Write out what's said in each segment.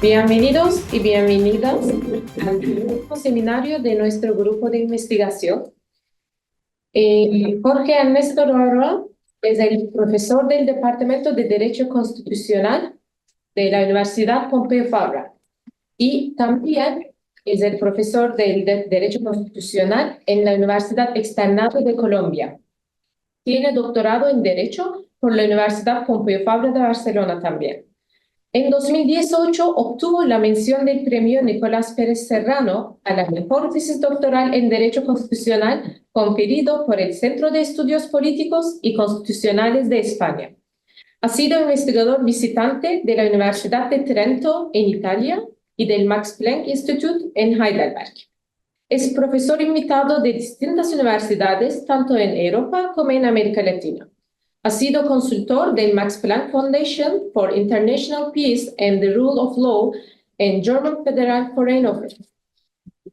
Bienvenidos y bienvenidas al último seminario de nuestro grupo de investigación. Jorge Ernesto Roa es el profesor del Departamento de Derecho Constitucional de la Universidad Pompeu Fabra y también es el profesor del Derecho Constitucional en la Universidad Externado de Colombia. Tiene doctorado en Derecho por la Universidad Pompeu Fabra de Barcelona también. En 2018 obtuvo la mención del premio Nicolás Pérez Serrano a la mejor tesis doctoral en Derecho Constitucional conferido por el Centro de Estudios Políticos y Constitucionales de España. Ha sido investigador visitante de la Universidad de Trento en Italia y del Max Planck Institute en Heidelberg. Es profesor invitado de distintas universidades, tanto en Europa como en América Latina. Ha sido consultor del Max Planck Foundation for International Peace and the Rule of Law en German Federal Foreign Office.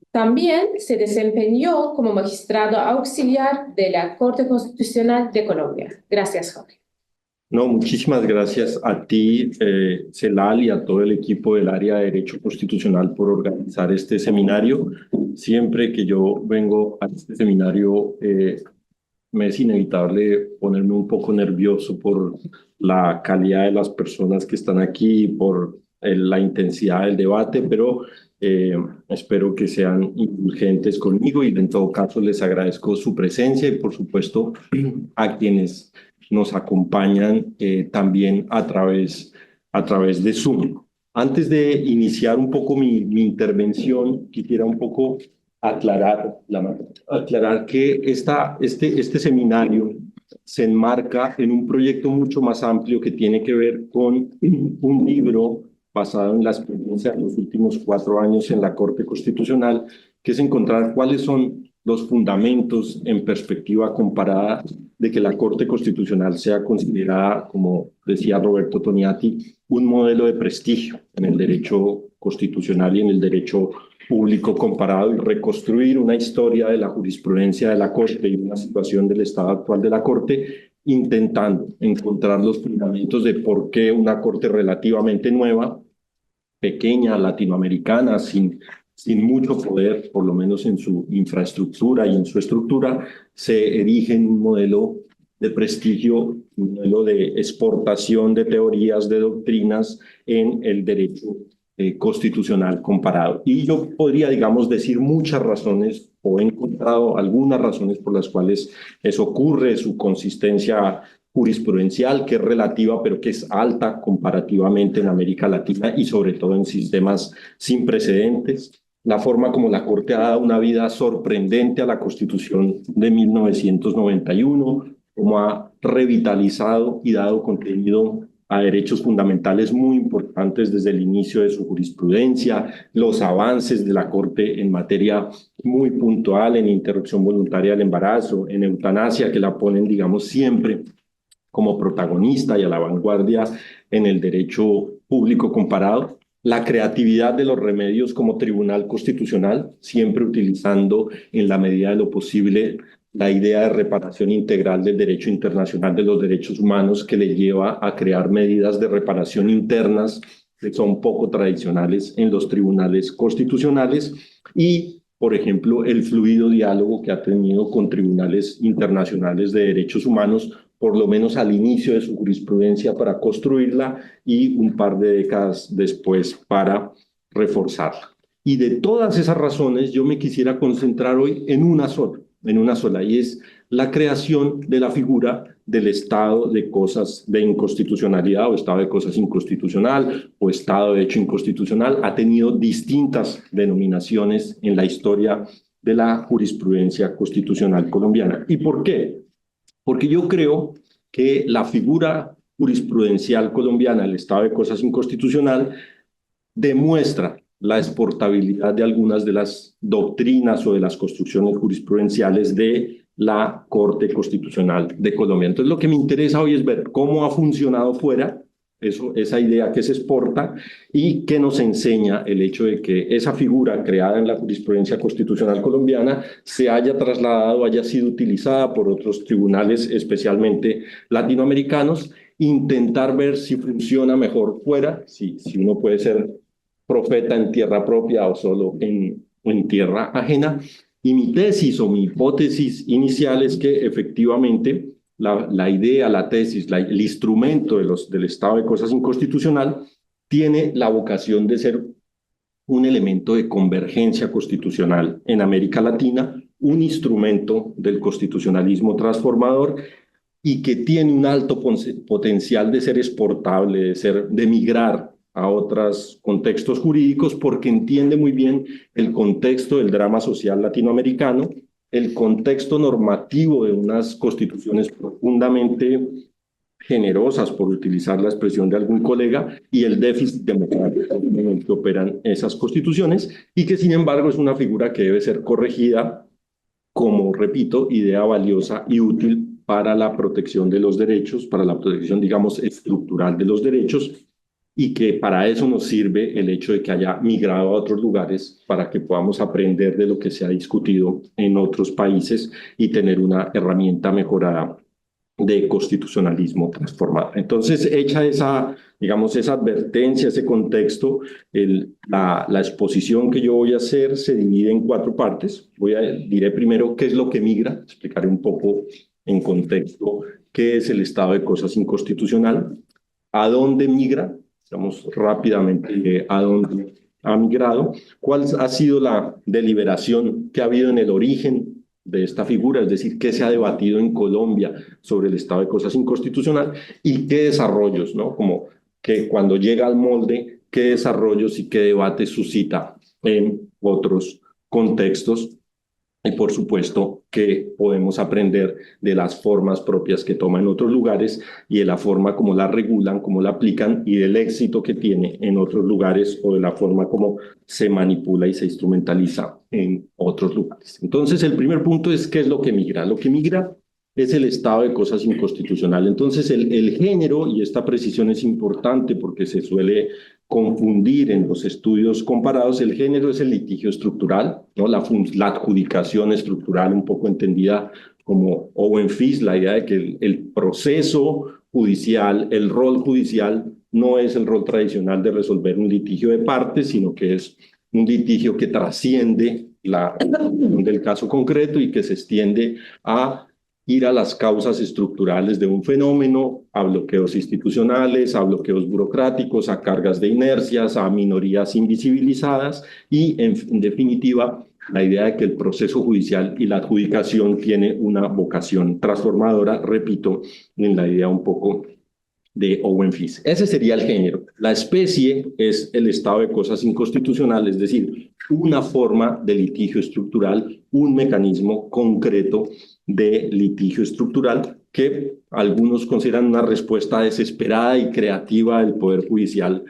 También se desempeñó como magistrado auxiliar de la Corte Constitucional de Colombia. Gracias, Jorge. No, muchísimas gracias a ti, Celal, y a todo el equipo del área de Derecho Constitucional por organizar este seminario. Siempre que yo vengo a este seminario, me es inevitable ponerme un poco nervioso por la calidad de las personas que están aquí, por la intensidad del debate, pero espero que sean indulgentes conmigo y en todo caso les agradezco su presencia y por supuesto a quienes nos acompañan también a través de Zoom. Antes de iniciar un poco mi intervención, quisiera un poco aclarar que este seminario se enmarca en un proyecto mucho más amplio que tiene que ver con un libro basado en la experiencia de los últimos 4 años en la Corte Constitucional, que es encontrar cuáles son los fundamentos en perspectiva comparada de que la Corte Constitucional sea considerada, como decía Roberto Toniati, un modelo de prestigio en el derecho constitucional y en el derecho público comparado y reconstruir una historia de la jurisprudencia de la Corte y una situación del estado actual de la Corte, intentando encontrar los fundamentos de por qué una Corte relativamente nueva, pequeña, latinoamericana, sin mucho poder, por lo menos en su infraestructura y en su estructura, se erige en un modelo de prestigio, un modelo de exportación de teorías, de doctrinas en el derecho constitucional comparado. Y yo podría, digamos, decir muchas razones, o he encontrado algunas razones por las cuales eso ocurre, su consistencia jurisprudencial, que es relativa, pero que es alta comparativamente en América Latina y sobre todo en sistemas sin precedentes. La forma como la Corte ha dado una vida sorprendente a la Constitución de 1991, como ha revitalizado y dado contenido a derechos fundamentales muy importantes desde el inicio de su jurisprudencia, los avances de la Corte en materia muy puntual en interrupción voluntaria del embarazo, en eutanasia, que la ponen, digamos, siempre como protagonista y a la vanguardia en el derecho público comparado. La creatividad de los remedios como Tribunal Constitucional, siempre utilizando en la medida de lo posible la idea de reparación integral del derecho internacional de los derechos humanos que le lleva a crear medidas de reparación internas que son poco tradicionales en los tribunales constitucionales y, por ejemplo, el fluido diálogo que ha tenido con tribunales internacionales de derechos humanos, por lo menos al inicio de su jurisprudencia para construirla y un par de décadas después para reforzarla. Y de todas esas razones yo me quisiera concentrar hoy en una sola, y es la creación de la figura del estado de cosas de inconstitucionalidad o estado de cosas inconstitucional o estado de hecho inconstitucional. Ha tenido distintas denominaciones en la historia de la jurisprudencia constitucional colombiana. ¿Y por qué? Porque yo creo que la figura jurisprudencial colombiana, el estado de cosas inconstitucional, demuestra la exportabilidad de algunas de las doctrinas o de las construcciones jurisprudenciales de la Corte Constitucional de Colombia. Entonces, lo que me interesa hoy es ver cómo ha funcionado fuera esa idea que se exporta y que nos enseña el hecho de que esa figura creada en la jurisprudencia constitucional colombiana se haya trasladado, haya sido utilizada por otros tribunales, especialmente latinoamericanos, intentar ver si funciona mejor fuera, si uno puede ser profeta en tierra propia o solo en tierra ajena. Y mi tesis o mi hipótesis inicial es que efectivamente la idea, la tesis, el instrumento del estado de cosas inconstitucional tiene la vocación de ser un elemento de convergencia constitucional en América Latina, un instrumento del constitucionalismo transformador y que tiene un alto potencial de ser exportable, de migrar a otros contextos jurídicos porque entiende muy bien el contexto del drama social latinoamericano, el contexto normativo de unas constituciones profundamente generosas, por utilizar la expresión de algún colega, y el déficit democrático en el que operan esas constituciones, y que sin embargo es una figura que debe ser corregida como, repito, idea valiosa y útil para la protección de los derechos, para la protección, digamos, estructural de los derechos, y que para eso nos sirve el hecho de que haya migrado a otros lugares para que podamos aprender de lo que se ha discutido en otros países y tener una herramienta mejorada de constitucionalismo transformado. Entonces, hecha esa, digamos, esa advertencia, ese contexto, la exposición que yo voy a hacer se divide en 4 partes. Diré primero qué es lo que migra, explicaré un poco en contexto qué es el estado de cosas inconstitucional, a dónde migra, digamos rápidamente a dónde ha migrado, cuál ha sido la deliberación que ha habido en el origen de esta figura, es decir, qué se ha debatido en Colombia sobre el estado de cosas inconstitucional y qué desarrollos, ¿no? Como que cuando llega al molde, qué desarrollos y qué debates suscita en otros contextos. Y por supuesto que podemos aprender de las formas propias que toma en otros lugares y de la forma como la regulan, cómo la aplican y del éxito que tiene en otros lugares o de la forma como se manipula y se instrumentaliza en otros lugares. Entonces, el primer punto es ¿qué es lo que migra? Lo que migra es el estado de cosas inconstitucional. Entonces, el género, y esta precisión es importante porque se suele confundir en los estudios comparados, el género es el litigio estructural, ¿no? La adjudicación estructural, un poco entendida como Owen Fis, la idea de que el proceso judicial, el rol judicial, no es el rol tradicional de resolver un litigio de partes, sino que es un litigio que trasciende la del caso concreto y que se extiende a ir a las causas estructurales de un fenómeno, a bloqueos institucionales, a bloqueos burocráticos, a cargas de inercias, a minorías invisibilizadas y, en definitiva, la idea de que el proceso judicial y la adjudicación tiene una vocación transformadora, repito, en la idea un poco de Owen Fis. Ese sería el género. La especie es el estado de cosas inconstitucional, es decir, una forma de litigio estructural, un mecanismo concreto de litigio estructural que algunos consideran una respuesta desesperada y creativa del Poder Judicial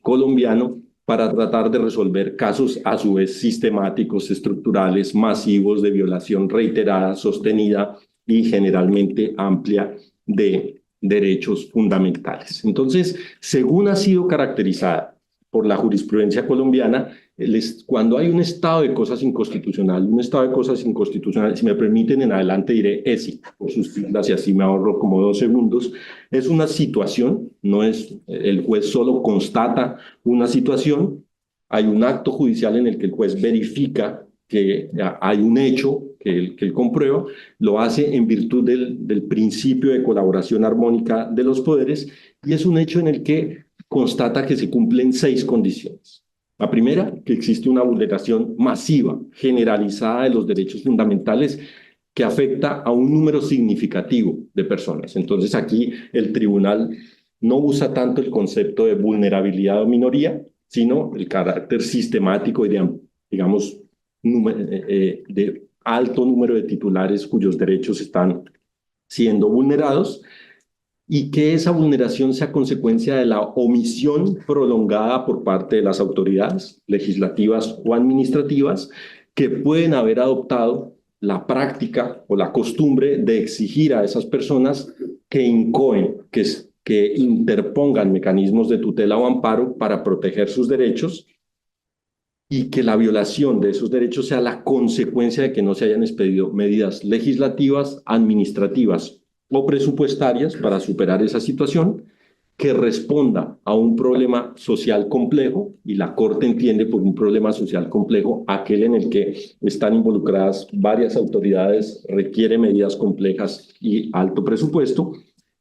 colombiano para tratar de resolver casos a su vez sistemáticos, estructurales, masivos de violación reiterada, sostenida y generalmente amplia de derechos fundamentales. Entonces, según ha sido caracterizada por la jurisprudencia colombiana, cuando hay un estado de cosas inconstitucional, si me permiten en adelante diré ESI, por sus siglas y así me ahorro como 2 segundos, es una situación, no es el juez solo constata una situación, hay un acto judicial en el que el juez verifica que hay un hecho que él comprueba, lo hace en virtud del principio de colaboración armónica de los poderes y es un hecho en el que constata que se cumplen 6 condiciones. La primera, que existe una vulneración masiva, generalizada de los derechos fundamentales que afecta a un número significativo de personas. Entonces aquí el tribunal no usa tanto el concepto de vulnerabilidad o minoría, sino el carácter sistemático y digamos, de alto número de titulares cuyos derechos están siendo vulnerados y que esa vulneración sea consecuencia de la omisión prolongada por parte de las autoridades legislativas o administrativas que pueden haber adoptado la práctica o la costumbre de exigir a esas personas que incoen, que interpongan mecanismos de tutela o amparo para proteger sus derechos y que la violación de esos derechos sea la consecuencia de que no se hayan expedido medidas legislativas, administrativas o presupuestarias para superar esa situación que responda a un problema social complejo, y la Corte entiende por un problema social complejo aquel en el que están involucradas varias autoridades, requiere medidas complejas y alto presupuesto,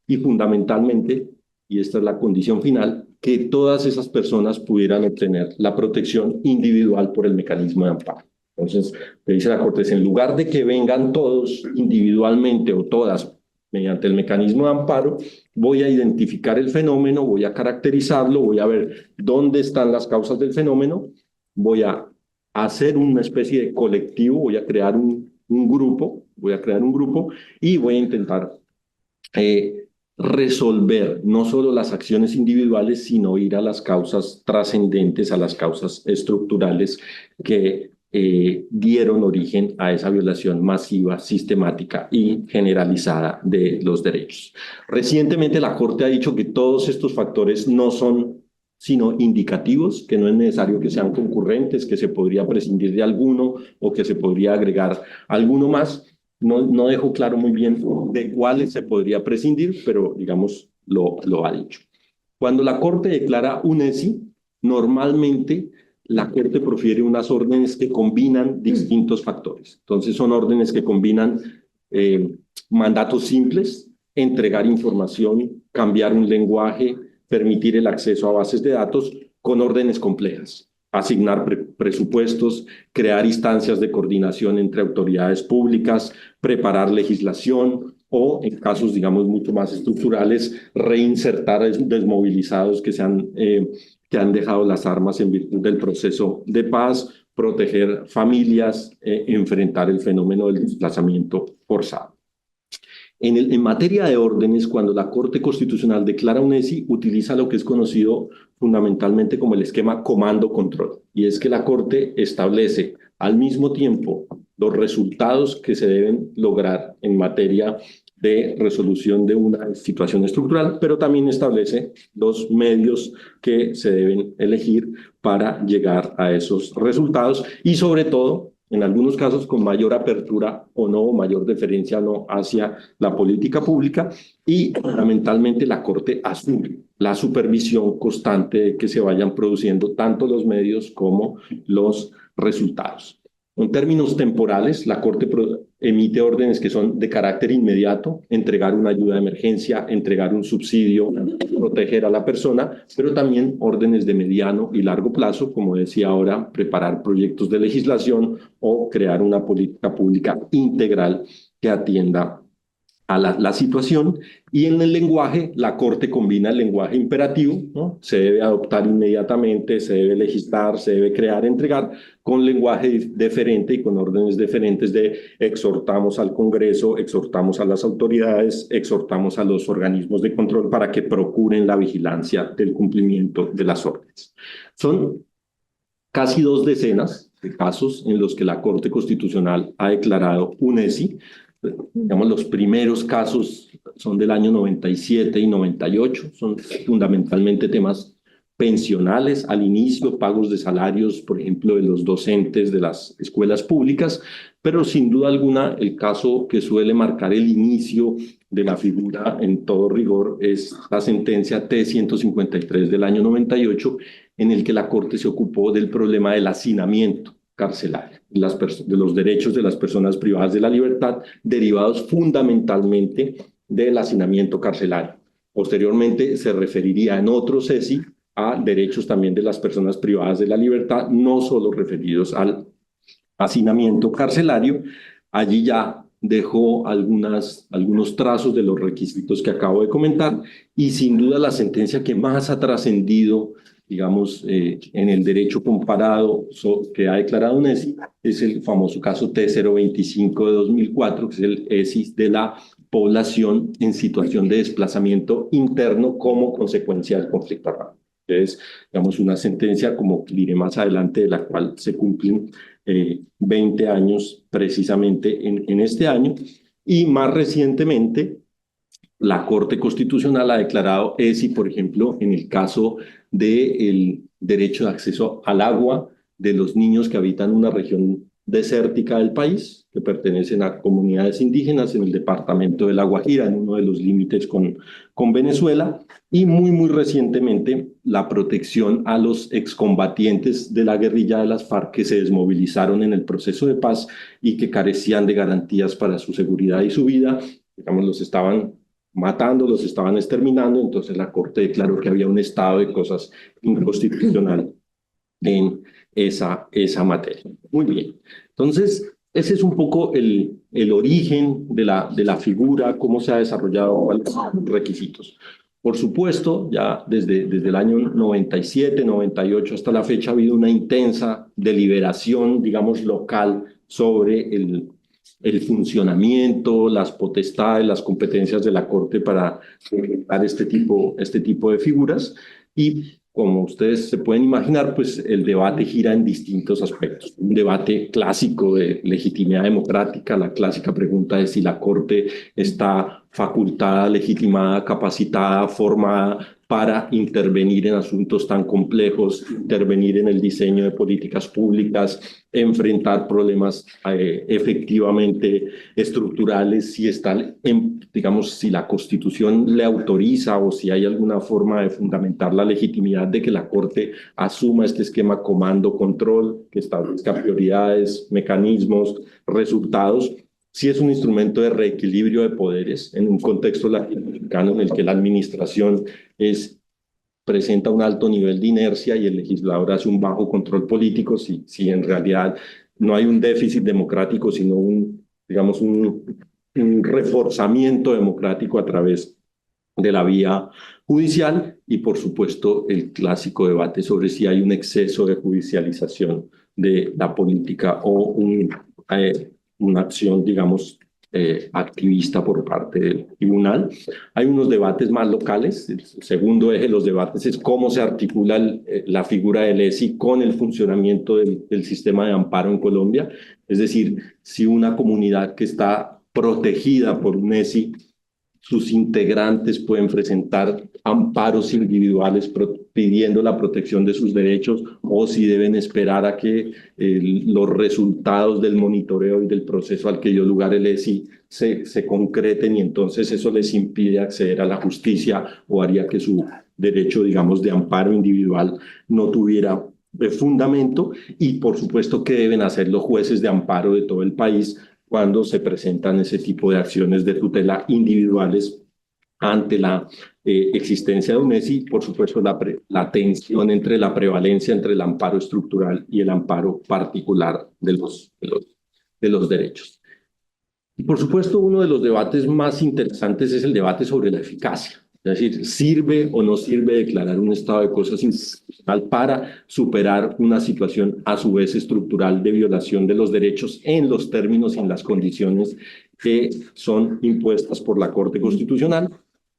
y fundamentalmente, y esta es la condición final, que todas esas personas pudieran obtener la protección individual por el mecanismo de amparo. Entonces, le dice la Corte, en lugar de que vengan todos individualmente o todas mediante el mecanismo de amparo, voy a identificar el fenómeno, voy a caracterizarlo, voy a ver dónde están las causas del fenómeno, voy a hacer una especie de colectivo, voy a crear un grupo y voy a intentar resolver no solo las acciones individuales, sino ir a las causas trascendentes, a las causas estructurales que dieron origen a esa violación masiva, sistemática y generalizada de los derechos. Recientemente la Corte ha dicho que todos estos factores no son sino indicativos, que no es necesario que sean concurrentes, que se podría prescindir de alguno o que se podría agregar alguno más. No dejó claro muy bien de cuáles se podría prescindir, pero digamos lo ha dicho. Cuando la Corte declara un ESI, normalmente la Corte profiere unas órdenes que combinan distintos factores. Entonces son órdenes que combinan mandatos simples, entregar información, cambiar un lenguaje, permitir el acceso a bases de datos, con órdenes complejas. Asignar presupuestos, crear instancias de coordinación entre autoridades públicas, preparar legislación o, en casos, digamos, mucho más estructurales, reinsertar a desmovilizados que han dejado las armas en virtud del proceso de paz, proteger familias, enfrentar el fenómeno del desplazamiento forzado. En materia de órdenes, cuando la Corte Constitucional declara un ESI, utiliza lo que es conocido fundamentalmente como el esquema comando-control, y es que la Corte establece al mismo tiempo los resultados que se deben lograr en materia de resolución de una situación estructural, pero también establece los medios que se deben elegir para llegar a esos resultados y, sobre todo, en algunos casos con mayor apertura o no, mayor deferencia o no hacia la política pública, y fundamentalmente la Corte asume la supervisión constante de que se vayan produciendo tanto los medios como los resultados. En términos temporales, la Corte emite órdenes que son de carácter inmediato: entregar una ayuda de emergencia, entregar un subsidio, proteger a la persona, pero también órdenes de mediano y largo plazo, como decía ahora, preparar proyectos de legislación o crear una política pública integral que atienda a la situación. Y en el lenguaje, la Corte combina el lenguaje imperativo, ¿no? Se debe adoptar inmediatamente, se debe legislar, se debe crear, entregar, con lenguaje deferente y con órdenes deferentes de exhortamos al Congreso, exhortamos a las autoridades, exhortamos a los organismos de control para que procuren la vigilancia del cumplimiento de las órdenes. Son casi 2 decenas de casos en los que la Corte Constitucional ha declarado un ESI. Digamos, los primeros casos son del año 97 y 98, son fundamentalmente temas pensionales al inicio, pagos de salarios, por ejemplo, de los docentes de las escuelas públicas, pero sin duda alguna el caso que suele marcar el inicio de la figura en todo rigor es la sentencia T-153 del año 98, en el que la Corte se ocupó del problema del hacinamiento carcelario, de los derechos de las personas privadas de la libertad, derivados fundamentalmente del hacinamiento carcelario. Posteriormente se referiría en otros ESI a derechos también de las personas privadas de la libertad, no solo referidos al hacinamiento carcelario. Allí ya dejó algunos trazos de los requisitos que acabo de comentar, y sin duda la sentencia que más ha trascendido, digamos, en el derecho comparado que ha declarado un ESI es el famoso caso T025 de 2004, que es el ESI de la población en situación de desplazamiento interno como consecuencia del conflicto armado. Es, digamos, una sentencia, como diré más adelante, de la cual se cumplen 20 años precisamente en este año. Y más recientemente, la Corte Constitucional ha declarado ESI, por ejemplo, en el caso del derecho de acceso al agua de los niños que habitan una región desértica del país, que pertenecen a comunidades indígenas en el departamento de La Guajira, en uno de los límites con Venezuela, y muy recientemente la protección a los excombatientes de la guerrilla de las FARC que se desmovilizaron en el proceso de paz y que carecían de garantías para su seguridad y su vida. Digamos, los estaban matando, los estaban exterminando, entonces la Corte declaró que había un estado de cosas inconstitucional en esa materia. Muy bien. Entonces, ese es un poco el origen de la figura, cómo se ha desarrollado, cuáles son los requisitos. Por supuesto, ya desde el año 97, 98 hasta la fecha ha habido una intensa deliberación, digamos, local sobre el funcionamiento, las potestades, las competencias de la Corte para dar este tipo de figuras. Y como ustedes se pueden imaginar, pues el debate gira en distintos aspectos. Un debate clásico de legitimidad democrática, la clásica pregunta es si la Corte está facultada, legitimada, capacitada, formada para intervenir en asuntos tan complejos, intervenir en el diseño de políticas públicas, enfrentar problemas efectivamente estructurales, si está, digamos, si la Constitución le autoriza o si hay alguna forma de fundamentar la legitimidad de que la Corte asuma este esquema comando-control, que establezca prioridades, mecanismos, resultados. Sí es un instrumento de reequilibrio de poderes en un contexto latinoamericano en el que la administración presenta un alto nivel de inercia y el legislador hace un bajo control político, si en realidad no hay un déficit democrático, sino digamos, un reforzamiento democrático a través de la vía judicial y, por supuesto, el clásico debate sobre si hay un exceso de judicialización de la política o una acción, digamos, activista por parte del tribunal. Hay unos debates más locales. El segundo eje de los debates es cómo se articula la figura del ESI con el funcionamiento del sistema de amparo en Colombia. Es decir, si una comunidad que está protegida por un ESI, sus integrantes pueden presentar amparos individuales pidiendo la protección de sus derechos o si deben esperar a que los resultados del monitoreo y del proceso al que dio lugar el ESI se concreten y entonces eso les impide acceder a la justicia o haría que su derecho, digamos, de amparo individual no tuviera fundamento. Y por supuesto que deben hacer los jueces de amparo de todo el país cuando se presentan ese tipo de acciones de tutela individuales ante la existencia de un ESI. Por supuesto, la tensión entre la prevalencia entre el amparo estructural y el amparo particular de los derechos. Y por supuesto, uno de los debates más interesantes es el debate sobre la eficacia. Es decir, ¿sirve o no sirve declarar un estado de cosas institucional para superar una situación a su vez estructural de violación de los derechos en los términos y en las condiciones que son impuestas por la Corte Constitucional?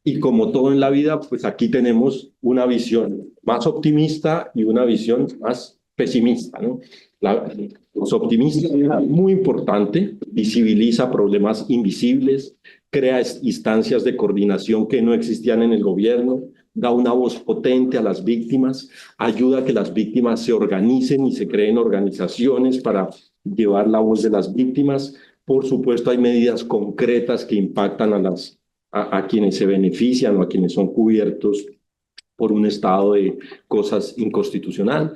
Y como todo en la vida, pues aquí tenemos una visión más optimista y una visión más pesimista, ¿no? Los optimistas, muy importante, visibiliza problemas invisibles, crea instancias de coordinación que no existían en el gobierno, da una voz potente a las víctimas, ayuda a que las víctimas se organicen y se creen organizaciones para llevar la voz de las víctimas. Por supuesto, hay medidas concretas que impactan a quienes se benefician o a quienes son cubiertos por un estado de cosas inconstitucional.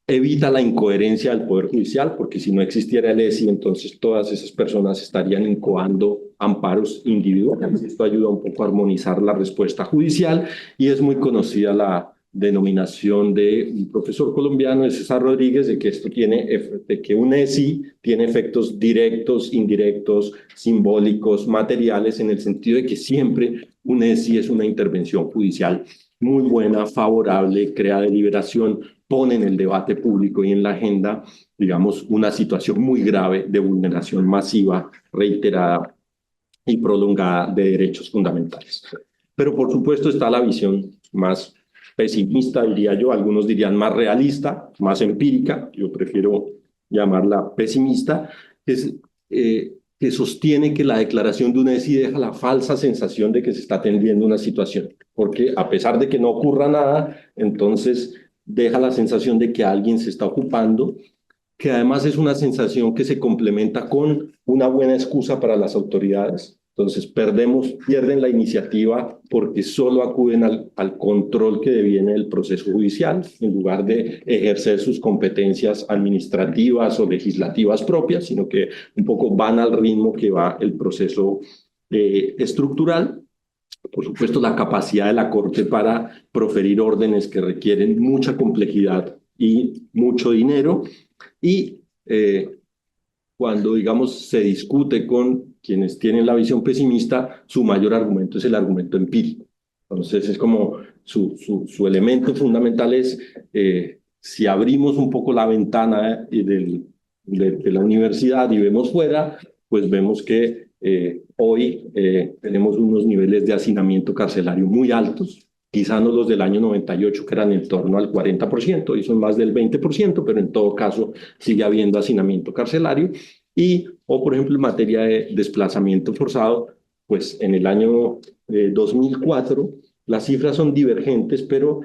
Evita la incoherencia del Poder Judicial, porque si no existiera el ESI, entonces todas esas personas estarían incoando amparos individuales. Esto ayuda un poco a armonizar la respuesta judicial y es muy conocida la denominación de un profesor colombiano, de César Rodríguez, de que un ESI tiene efectos directos, indirectos, simbólicos, materiales, en el sentido de que siempre un ESI es una intervención judicial muy buena, favorable, crea deliberación, pone en el debate público y en la agenda, digamos, una situación muy grave de vulneración masiva, reiterada y prolongada de derechos fundamentales. Pero por supuesto está la visión más pesimista, diría yo, algunos dirían más realista, más empírica, yo prefiero llamarla pesimista, que sostiene que la declaración de una ESI deja la falsa sensación de que se está atendiendo una situación, porque a pesar de que no ocurra nada, entonces deja la sensación de que alguien se está ocupando que además es una sensación que se complementa con una buena excusa para las autoridades. Entonces pierden la iniciativa porque solo acuden al control que deviene del proceso judicial en lugar de ejercer sus competencias administrativas o legislativas propias, sino que un poco van al ritmo que va el proceso estructural. Por supuesto, la capacidad de la Corte para proferir órdenes que requieren mucha complejidad y mucho dinero. Y cuando, digamos, se discute con quienes tienen la visión pesimista, su mayor argumento es el argumento empírico. Entonces, es como su elemento fundamental es, si abrimos un poco la ventana de la universidad y vemos fuera, pues vemos que hoy tenemos unos niveles de hacinamiento carcelario muy altos, quizá no los del año 98, que eran en torno al 40%, y son más del 20%, pero en todo caso sigue habiendo hacinamiento carcelario. O por ejemplo, en materia de desplazamiento forzado, pues en el año 2004 las cifras son divergentes, pero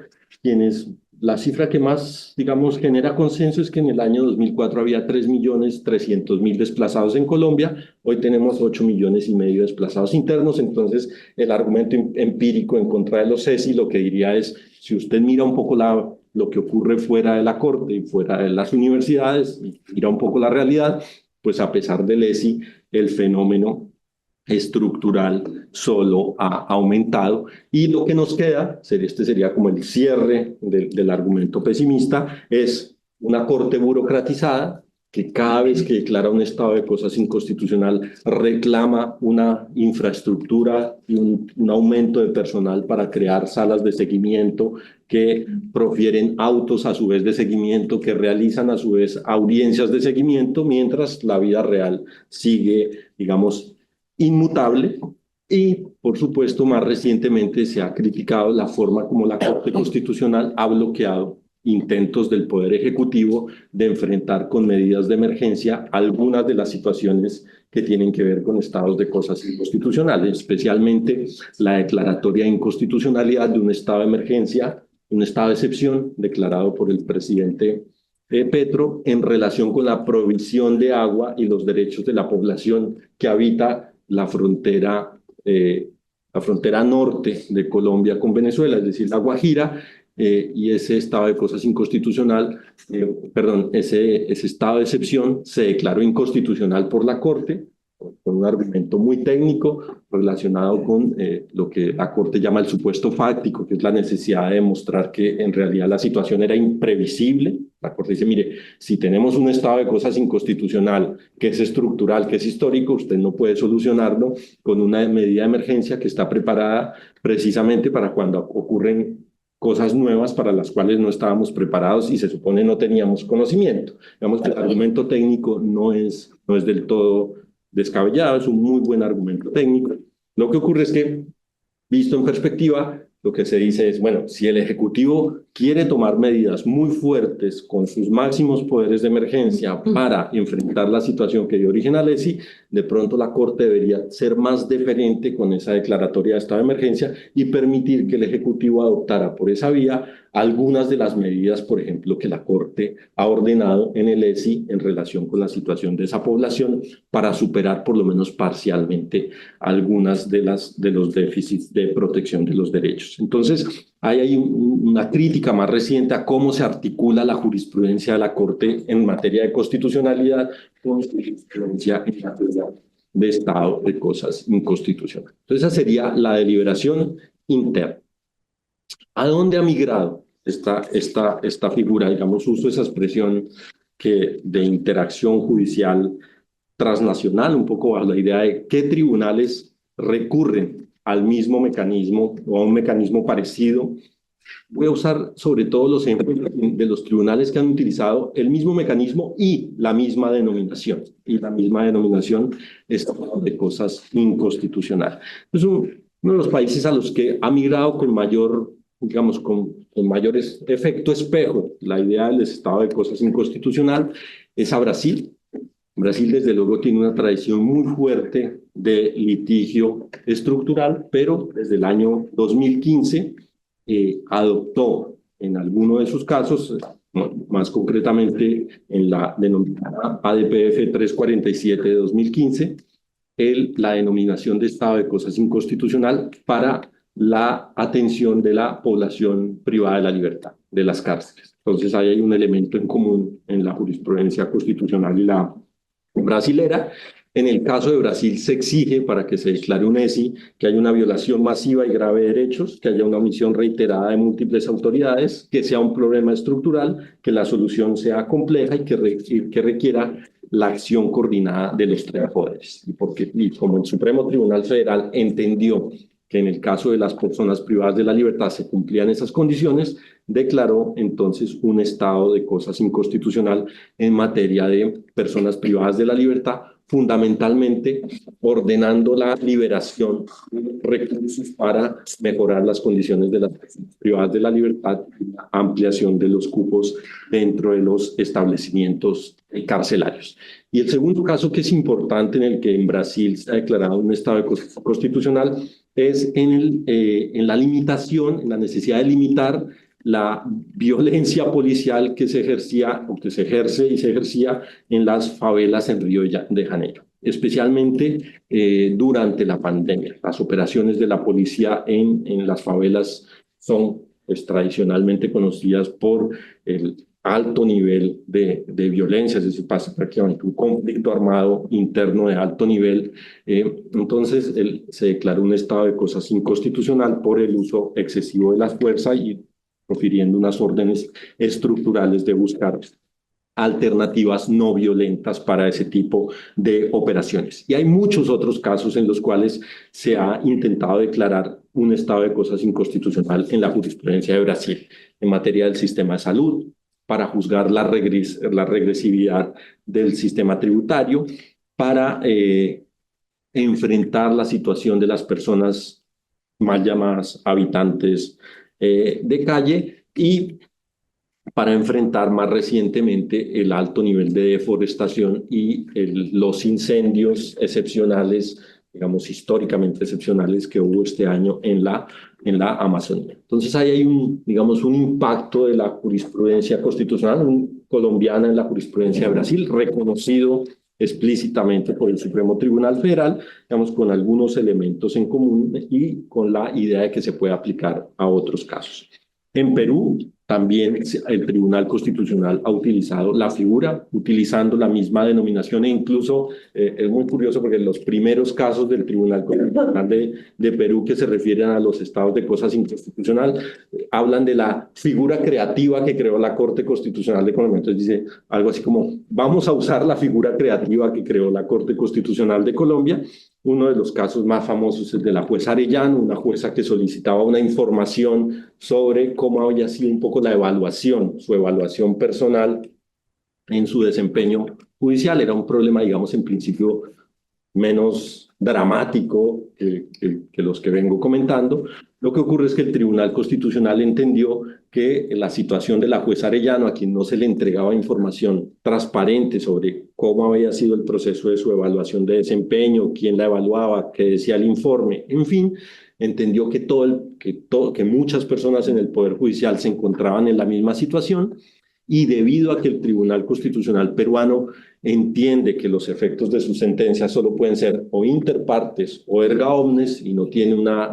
la cifra que más, digamos, genera consenso es que en el año 2004 había 3.300.000 desplazados en Colombia, hoy tenemos 8,5 millones de desplazados internos. Entonces el argumento empírico en contra de los CESI lo que diría es, si usted mira un poco lo que ocurre fuera de la Corte y fuera de las universidades, y mira un poco la realidad, pues a pesar del ESI, el fenómeno estructural solo ha aumentado, y lo que nos queda, este sería como el cierre del argumento pesimista, es una Corte burocratizada que cada vez que declara un estado de cosas inconstitucional reclama una infraestructura y un aumento de personal para crear salas de seguimiento que profieren autos a su vez de seguimiento, que realizan a su vez audiencias de seguimiento, mientras la vida real sigue, digamos, inmutable. Y, por supuesto, más recientemente se ha criticado la forma como la Corte Constitucional ha bloqueado intentos del Poder Ejecutivo de enfrentar con medidas de emergencia algunas de las situaciones que tienen que ver con estados de cosas inconstitucionales, especialmente la declaratoria de inconstitucionalidad de un estado de emergencia, un estado de excepción declarado por el presidente Petro en relación con la provisión de agua y los derechos de la población que habita la frontera norte de Colombia con Venezuela, es decir, la Guajira, y ese estado de cosas inconstitucional, ese estado de excepción se declaró inconstitucional por la Corte, con un argumento muy técnico relacionado con lo que la Corte llama el supuesto fáctico, que es la necesidad de demostrar que en realidad la situación era imprevisible. La Corte dice, mire, si tenemos un estado de cosas inconstitucional, que es estructural, que es histórico, usted no puede solucionarlo con una medida de emergencia que está preparada precisamente para cuando ocurren cosas nuevas para las cuales no estábamos preparados y se supone no teníamos conocimiento. Digamos que el argumento técnico no es del todo descabellado, es un muy buen argumento técnico. Lo que ocurre es que, visto en perspectiva, lo que se dice es, bueno, si el Ejecutivo quiere tomar medidas muy fuertes con sus máximos poderes de emergencia para enfrentar la situación que dio origen al ESI, de pronto la Corte debería ser más deferente con esa declaratoria de estado de emergencia y permitir que el Ejecutivo adoptara por esa vía algunas de las medidas, por ejemplo, que la Corte ha ordenado en el ESI en relación con la situación de esa población para superar por lo menos parcialmente algunas de los déficits de protección de los derechos. Entonces, hay una crítica más reciente a cómo se articula la jurisprudencia de la Corte en materia de constitucionalidad con su jurisprudencia en materia de estado de cosas inconstitucionales. Entonces, esa sería la deliberación interna. ¿A dónde ha migrado esta figura? Digamos, uso esa expresión de interacción judicial transnacional, un poco bajo la idea de qué tribunales recurren al mismo mecanismo o a un mecanismo parecido. Voy a usar sobre todo los ejemplos de los tribunales que han utilizado el mismo mecanismo y la misma denominación. Y la misma denominación es de cosas inconstitucionales. Es uno de los países a los que ha migrado con mayor, digamos, con mayor efecto espejo la idea del estado de cosas inconstitucional es a Brasil. Brasil, desde luego, tiene una tradición muy fuerte de litigio estructural, pero desde el año 2015 adoptó en alguno de sus casos, más concretamente en la denominada ADPF 347 de 2015, la denominación de estado de cosas inconstitucional para la atención de la población privada de la libertad, de las cárceles. Entonces, ahí hay un elemento en común en la jurisprudencia constitucional y la brasilera. En el caso de Brasil se exige para que se declare un ESI que haya una violación masiva y grave de derechos, que haya una omisión reiterada de múltiples autoridades, que sea un problema estructural, que la solución sea compleja y que requiera la acción coordinada de los tres poderes. Y como el Supremo Tribunal Federal entendió que en el caso de las personas privadas de la libertad se cumplían esas condiciones, declaró entonces un estado de cosas inconstitucional en materia de personas privadas de la libertad, fundamentalmente ordenando la liberación de recursos para mejorar las condiciones de las personas privadas de la libertad y la ampliación de los cupos dentro de los establecimientos carcelarios. Y el segundo caso que es importante en el que en Brasil se ha declarado un estado de cosas constitucional es en la limitación, en la necesidad de limitar la violencia policial que se ejercía o que se ejerce y se ejercía en las favelas en Río de Janeiro, especialmente durante la pandemia. Las operaciones de la policía en las favelas son tradicionalmente conocidas por el alto nivel de violencia, es decir, pasa prácticamente un conflicto armado interno de alto nivel. Entonces, se declaró un estado de cosas inconstitucional por el uso excesivo de la fuerza y profiriendo unas órdenes estructurales de buscar alternativas no violentas para ese tipo de operaciones. Y hay muchos otros casos en los cuales se ha intentado declarar un estado de cosas inconstitucional en la jurisprudencia de Brasil, en materia del sistema de salud, para juzgar la regresividad del sistema tributario, para enfrentar la situación de las personas mal llamadas habitantes de calle y para enfrentar más recientemente el alto nivel de deforestación y los incendios excepcionales, digamos históricamente excepcionales que hubo este año en la Amazonía. Entonces ahí hay un impacto de la jurisprudencia constitucional colombiana en la jurisprudencia de Brasil, reconocido explícitamente por el Supremo Tribunal Federal, digamos, con algunos elementos en común y con la idea de que se puede aplicar a otros casos. En Perú, también el Tribunal Constitucional ha utilizado la figura, utilizando la misma denominación e incluso es muy curioso porque los primeros casos del Tribunal Constitucional de Perú que se refieren a los estados de cosas inconstitucional hablan de la figura creativa que creó la Corte Constitucional de Colombia. Entonces dice algo así como, vamos a usar la figura creativa que creó la Corte Constitucional de Colombia. Uno de los casos más famosos es de la jueza Arellano, una jueza que solicitaba una información sobre cómo había sido un poco su evaluación personal en su desempeño judicial. Era un problema, digamos, en principio menos dramático que los que vengo comentando. Lo que ocurre es que el Tribunal Constitucional entendió que la situación de la jueza Arellano, a quien no se le entregaba información transparente sobre cómo había sido el proceso de su evaluación de desempeño, quién la evaluaba, qué decía el informe, en fin, entendió que muchas personas en el Poder Judicial se encontraban en la misma situación y debido a que el Tribunal Constitucional peruano entiende que los efectos de su sentencia solo pueden ser o interpartes o erga omnes y no tiene una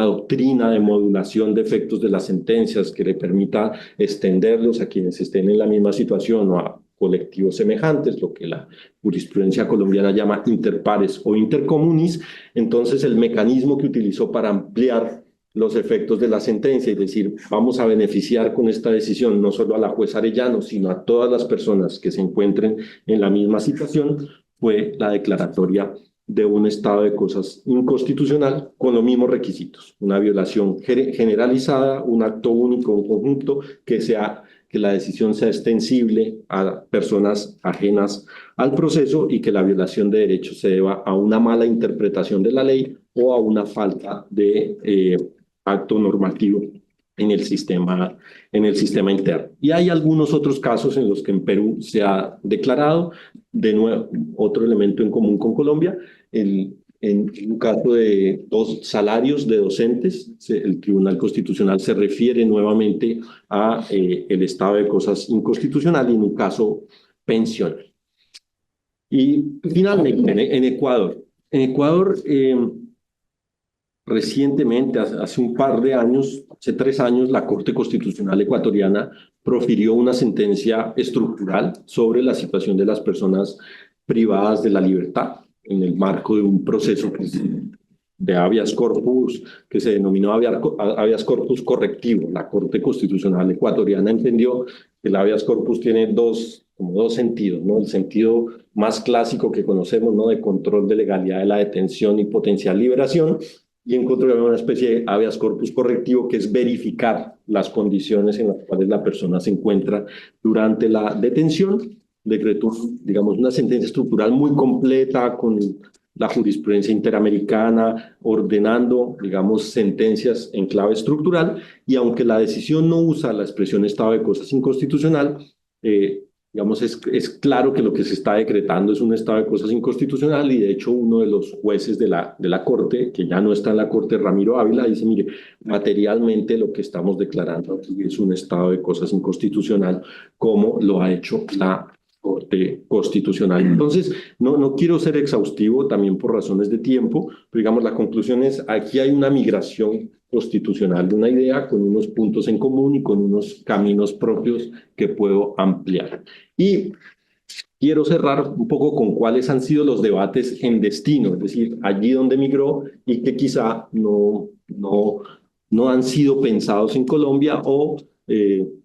doctrina de modulación de efectos de las sentencias que le permita extenderlos a quienes estén en la misma situación o a colectivos semejantes, lo que la jurisprudencia colombiana llama interpares o intercommunis. Entonces el mecanismo que utilizó para ampliar los efectos de la sentencia y decir, vamos a beneficiar con esta decisión no solo a la jueza Arellano, sino a todas las personas que se encuentren en la misma situación, fue la declaratoria de un estado de cosas inconstitucional con los mismos requisitos, una violación generalizada, un acto único, un conjunto, que la decisión sea extensible a personas ajenas al proceso y que la violación de derechos se deba a una mala interpretación de la ley o a una falta de acto normativo en el sistema interno. Y hay algunos otros casos en los que en Perú se ha declarado, de nuevo, otro elemento en común con Colombia, en un caso de dos salarios de docentes, el Tribunal Constitucional se refiere nuevamente a el estado de cosas inconstitucional y en un caso pensional. Y finalmente, en Ecuador. En Ecuador, recientemente, hace un par de años, hace 3 años, la Corte Constitucional ecuatoriana profirió una sentencia estructural sobre la situación de las personas privadas de la libertad en el marco de un proceso de habeas corpus que se denominó habeas corpus correctivo. La Corte Constitucional ecuatoriana entendió que el habeas corpus tiene como dos sentidos, ¿no? El sentido más clásico que conocemos, ¿no? De control de legalidad de la detención y potencial liberación, y encontró una especie de habeas corpus correctivo, que es verificar las condiciones en las cuales la persona se encuentra durante la detención. Decretó, digamos, una sentencia estructural muy completa con la jurisprudencia interamericana, ordenando, digamos, sentencias en clave estructural, y aunque la decisión no usa la expresión estado de cosas inconstitucional, digamos, es claro que lo que se está decretando es un estado de cosas inconstitucional, y de hecho uno de los jueces de la Corte, que ya no está en la Corte, Ramiro Ávila, dice, mire, materialmente lo que estamos declarando aquí es un estado de cosas inconstitucional, como lo ha hecho la Corte Constitucional. Entonces, no quiero ser exhaustivo también por razones de tiempo, pero digamos, la conclusión es, aquí hay una migración constitucional de una idea con unos puntos en común y con unos caminos propios que puedo ampliar. Y quiero cerrar un poco con cuáles han sido los debates en destino, es decir, allí donde migró y que quizá no han sido pensados en Colombia o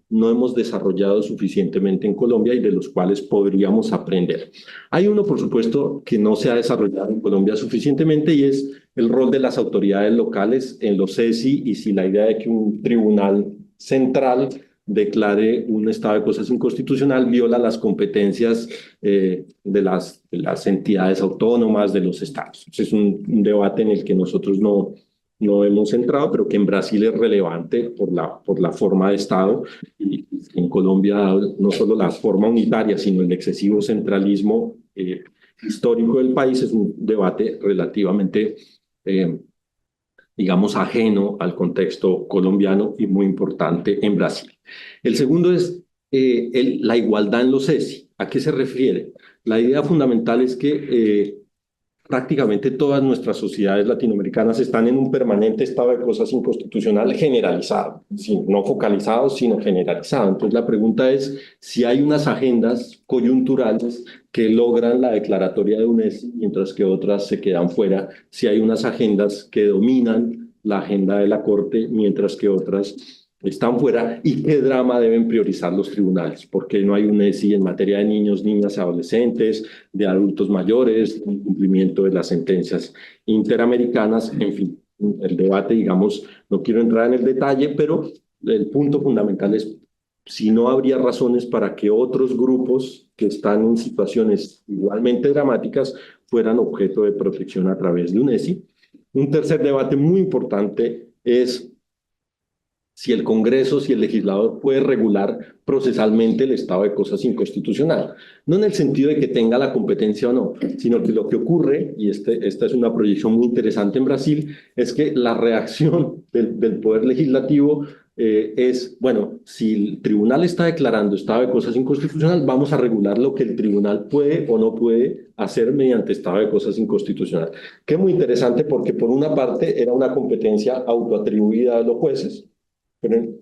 no hemos desarrollado suficientemente en Colombia y de los cuales podríamos aprender. Hay uno, por supuesto, que no se ha desarrollado en Colombia suficientemente, y es el rol de las autoridades locales en los CESI, y si la idea de que un tribunal central declare un estado de cosas inconstitucional viola las competencias de las entidades autónomas de los estados. Es un debate en el que nosotros no hemos entrado, pero que en Brasil es relevante por la forma de Estado, y en Colombia no solo la forma unitaria, sino el excesivo centralismo histórico del país. Es un debate relativamente, digamos, ajeno al contexto colombiano y muy importante en Brasil. El segundo es la igualdad en los CESI. ¿A qué se refiere? La idea fundamental es que prácticamente todas nuestras sociedades latinoamericanas están en un permanente estado de cosas inconstitucional generalizado, no focalizado, sino generalizado. Entonces la pregunta es si hay unas agendas coyunturales que logran la declaratoria de UNESI, mientras que otras se quedan fuera, si hay unas agendas que dominan la agenda de la Corte, mientras que otras están fuera, y qué drama deben priorizar los tribunales, porque no hay un ESI en materia de niños, niñas, adolescentes, de adultos mayores, un cumplimiento de las sentencias interamericanas, en fin, el debate, digamos, no quiero entrar en el detalle, pero el punto fundamental es si no habría razones para que otros grupos que están en situaciones igualmente dramáticas fueran objeto de protección a través de un ESI. Un tercer debate muy importante es si el Congreso, si el legislador puede regular procesalmente el estado de cosas inconstitucional. No en el sentido de que tenga la competencia o no, sino que lo que ocurre, y esta es una proyección muy interesante en Brasil, es que la reacción del Poder Legislativo es, bueno, si el tribunal está declarando estado de cosas inconstitucional, vamos a regular lo que el tribunal puede o no puede hacer mediante estado de cosas inconstitucional. Que es muy interesante porque por una parte era una competencia autoatribuida a los jueces,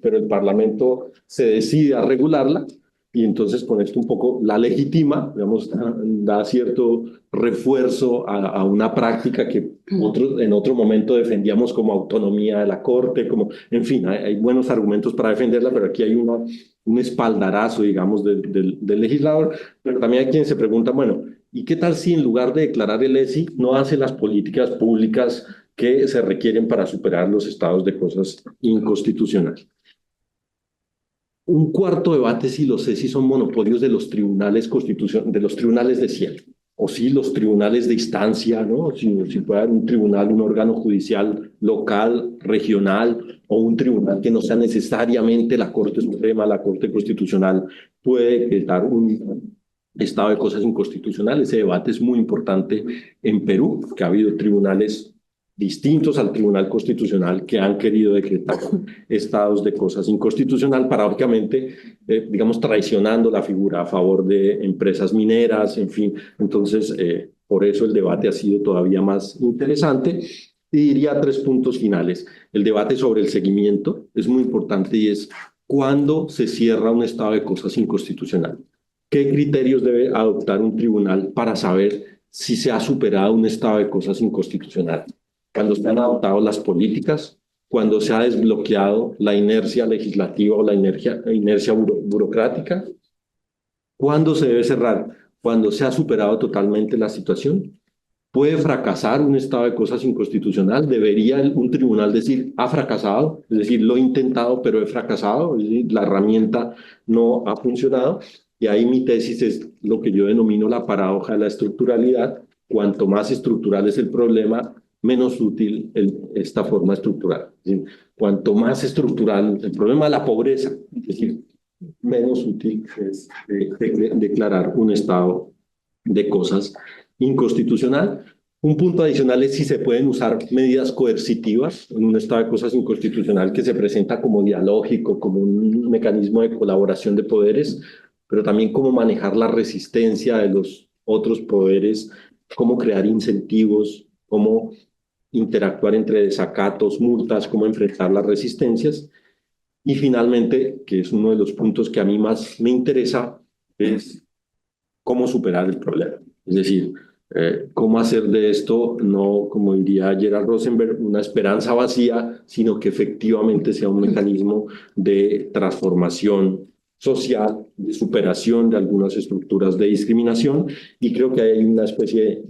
pero el Parlamento se decide a regularla, y entonces con esto un poco la legitima, digamos, da cierto refuerzo a una práctica que en otro momento defendíamos como autonomía de la Corte, como, en fin, hay buenos argumentos para defenderla, pero aquí hay un espaldarazo, digamos, del legislador. Pero también hay quien se pregunta, bueno, ¿y qué tal si en lugar de declarar el ESI no hace las políticas públicas que se requieren para superar los estados de cosas inconstitucionales? Un cuarto debate es si los CESI son monopolios de los tribunales de los tribunales de cielo, o si los tribunales de instancia, ¿no? Si puede haber un tribunal, un órgano judicial local, regional, o un tribunal que no sea necesariamente la Corte Suprema, la Corte Constitucional, puede dar estado de cosas inconstitucional. Ese debate es muy importante en Perú, que ha habido tribunales distintos al Tribunal Constitucional que han querido decretar estados de cosas inconstitucional, paradójicamente, digamos, traicionando la figura a favor de empresas mineras, en fin. Entonces, por eso el debate ha sido todavía más interesante. Y diría 3 puntos finales. El debate sobre el seguimiento es muy importante y es ¿cuándo se cierra un estado de cosas inconstitucional? ¿Qué criterios debe adoptar un tribunal para saber si se ha superado un estado de cosas inconstitucional? Cuando se han adoptado las políticas, cuando se ha desbloqueado la inercia legislativa o la inercia burocrática. ¿Cuándo se debe cerrar? Cuando se ha superado totalmente la situación. ¿Puede fracasar un estado de cosas inconstitucional? ¿Debería un tribunal decir, ha fracasado? Es decir, lo he intentado, pero he fracasado. Es decir, la herramienta no ha funcionado. Y ahí mi tesis es lo que yo denomino la paradoja de la estructuralidad. Cuanto más estructural es el problema, menos útil esta forma estructural. Es decir, cuanto más estructural el problema de la pobreza, es decir, menos útil es declarar un estado de cosas inconstitucional. Un punto adicional es si se pueden usar medidas coercitivas en un estado de cosas inconstitucional que se presenta como dialógico, como un mecanismo de colaboración de poderes, pero también cómo manejar la resistencia de los otros poderes, cómo crear incentivos, cómo interactuar entre desacatos, multas, cómo enfrentar las resistencias. Y finalmente, que es uno de los puntos que a mí más me interesa, es cómo superar el problema. Es decir, cómo hacer de esto, no, como diría Gerald Rosenberg, una esperanza vacía, sino que efectivamente sea un mecanismo de transformación social, de superación de algunas estructuras de discriminación. Y creo que hay una especie de...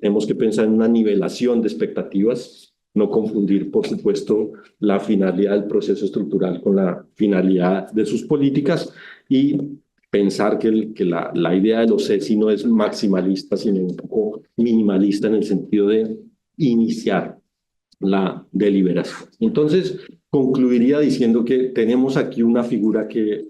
Tenemos que pensar en una nivelación de expectativas, no confundir, por supuesto, la finalidad del proceso estructural con la finalidad de sus políticas y pensar que la idea de los CESI no es maximalista, sino un poco minimalista en el sentido de iniciar la deliberación. Entonces, concluiría diciendo que tenemos aquí una figura que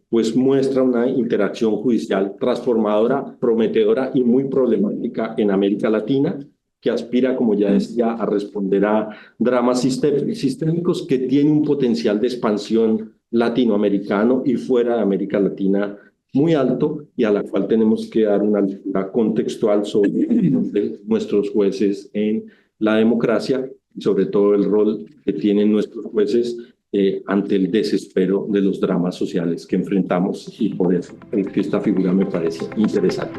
pues muestra una interacción judicial transformadora, prometedora y muy problemática en América Latina, que aspira, como ya decía, a responder a dramas sistémicos, que tiene un potencial de expansión latinoamericano y fuera de América Latina muy alto y a la cual tenemos que dar una lectura contextual sobre nuestros jueces en la democracia y sobre todo el rol que tienen nuestros jueces ante el desespero de los dramas sociales que enfrentamos y por eso es que esta figura me parece interesante.